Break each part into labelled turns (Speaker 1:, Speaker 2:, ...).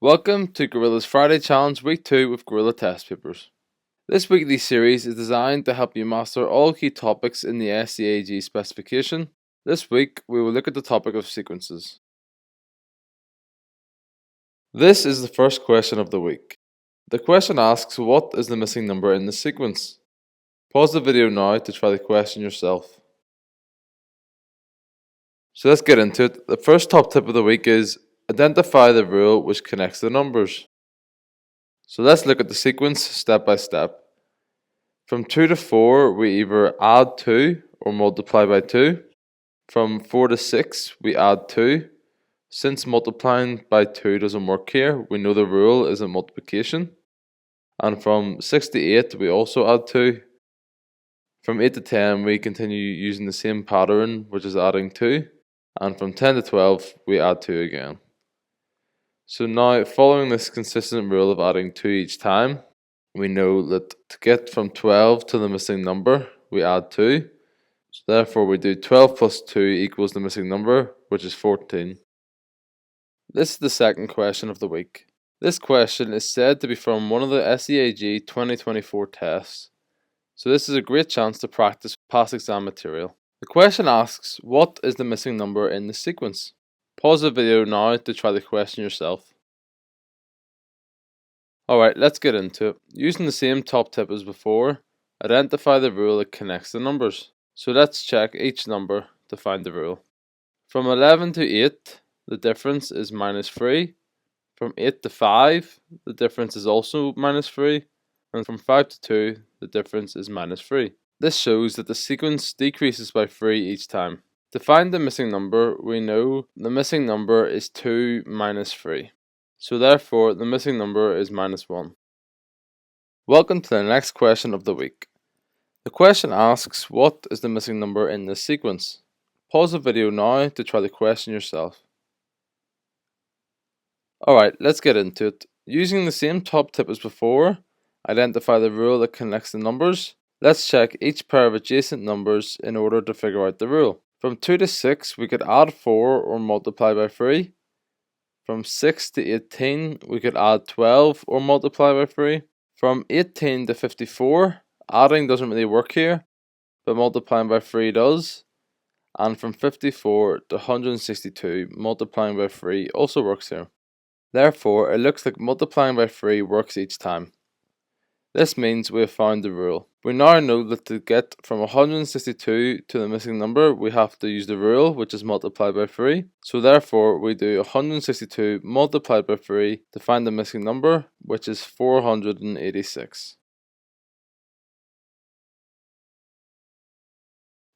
Speaker 1: Welcome to Gorilla's Friday Challenge Week 2 with Gorilla Test Papers. This weekly series is designed to help you master all key topics in the SEAG specification. This week, we will look at the topic of sequences. This is the first question of the week. The question asks, what is the missing number in the sequence? Pause the video now to try the question yourself. So let's get into it. The first top tip of the week is identify the rule which connects the numbers. So let's look at the sequence step by step. From 2 to 4, we either add 2 or multiply by 2. From 4 to 6, we add 2. Since multiplying by 2 doesn't work here, we know the rule is a multiplication. And from 6 to 8, we also add 2. From 8 to 10, we continue using the same pattern, which is adding 2. And from 10 to 12, we add 2 again. So now, following this consistent rule of adding 2 each time, we know that to get from 12 to the missing number, we add 2. So therefore, we do 12 plus 2 equals the missing number, which is 14. This is the second question of the week. This question is said to be from one of the SEAG 2024 tests. So this is a great chance to practice past exam material. The question asks, what is the missing number in the sequence? Pause the video now to try the question yourself. Alright, let's get into it. Using the same top tip as before, identify the rule that connects the numbers. So let's check each number to find the rule. From 11 to 8, the difference is minus 3. From 8 to 5, the difference is also minus 3. And from 5 to 2, the difference is minus 3. This shows that the sequence decreases by 3 each time. To find the missing number, we know the missing number is 2 minus 3. So therefore, the missing number is minus 1. Welcome to the next question of the week. The question asks, what is the missing number in this sequence? Pause the video now to try the question yourself. Alright, let's get into it. Using the same top tip as before, identify the rule that connects the numbers. Let's check each pair of adjacent numbers in order to figure out the rule. From 2 to 6, we could add 4 or multiply by 3. From 6 to 18, we could add 12 or multiply by 3. From 18 to 54, adding doesn't really work here, but multiplying by 3 does. And from 54 to 162, multiplying by 3 also works here. Therefore, it looks like multiplying by 3 works each time. This means we have found the rule. We now know that to get from 162 to the missing number, we have to use the rule, which is multiplied by 3. So therefore, we do 162 multiplied by 3 to find the missing number, which is 486.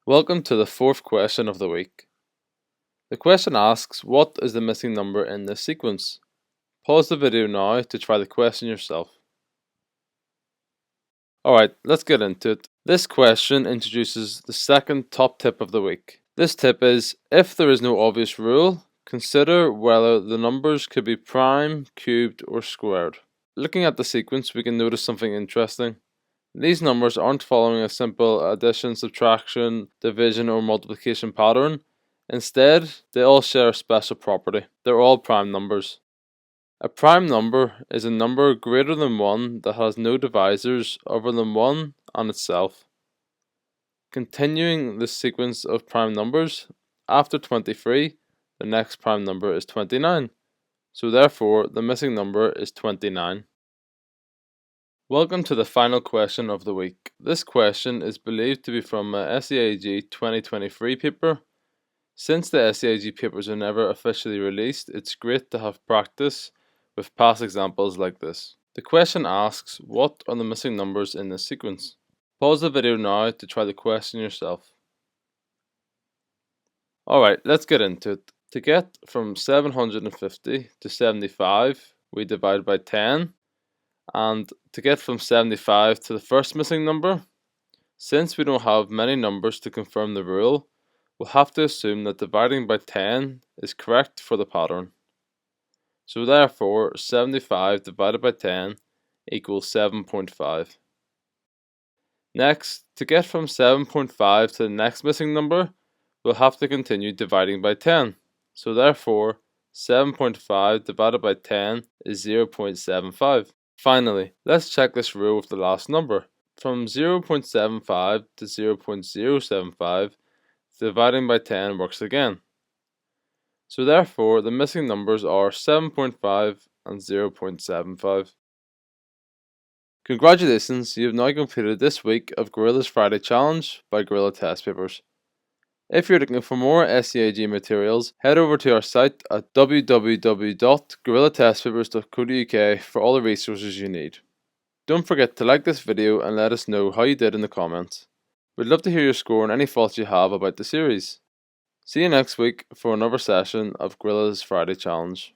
Speaker 1: Welcome to the fourth question of the week. The question asks, what is the missing number in this sequence? Pause the video now to try the question yourself. Alright, let's get into it. This question introduces the second top tip of the week. This tip is, if there is no obvious rule, consider whether the numbers could be prime, cubed, or squared. Looking at the sequence, we can notice something interesting. These numbers aren't following a simple addition, subtraction, division, or multiplication pattern. Instead, they all share a special property. They're all prime numbers. A prime number is a number greater than 1 that has no divisors other than 1 and itself. Continuing this sequence of prime numbers, after 23, the next prime number is 29. So therefore, the missing number is 29. Welcome to the final question of the week. This question is believed to be from a SEAG 2023 paper. Since the SEAG papers are never officially released, it's great to have practice with past examples like this. The question asks, what are the missing numbers in this sequence? Pause the video now to try the question yourself. Alright, let's get into it. To get from 750 to 75, we divide by 10. And to get from 75 to the first missing number, since we don't have many numbers to confirm the rule, we'll have to assume that dividing by 10 is correct for the pattern. So therefore, 75 divided by 10 equals 7.5. Next, to get from 7.5 to the next missing number, we'll have to continue dividing by 10. So therefore, 7.5 divided by 10 is 0.75. Finally, let's check this rule with the last number. From 0.75 to 0.075, dividing by 10 works again. So therefore, the missing numbers are 7.5 and 0.75. Congratulations, you have now completed this week of Gorilla's Friday Challenge by Gorilla Test Papers. If you're looking for more SEAG materials, head over to our site at www.gorillatestpapers.co.uk for all the resources you need. Don't forget to like this video and let us know how you did in the comments. We'd love to hear your score and any thoughts you have about the series. See you next week for another session of Gorilla's Friday Challenge.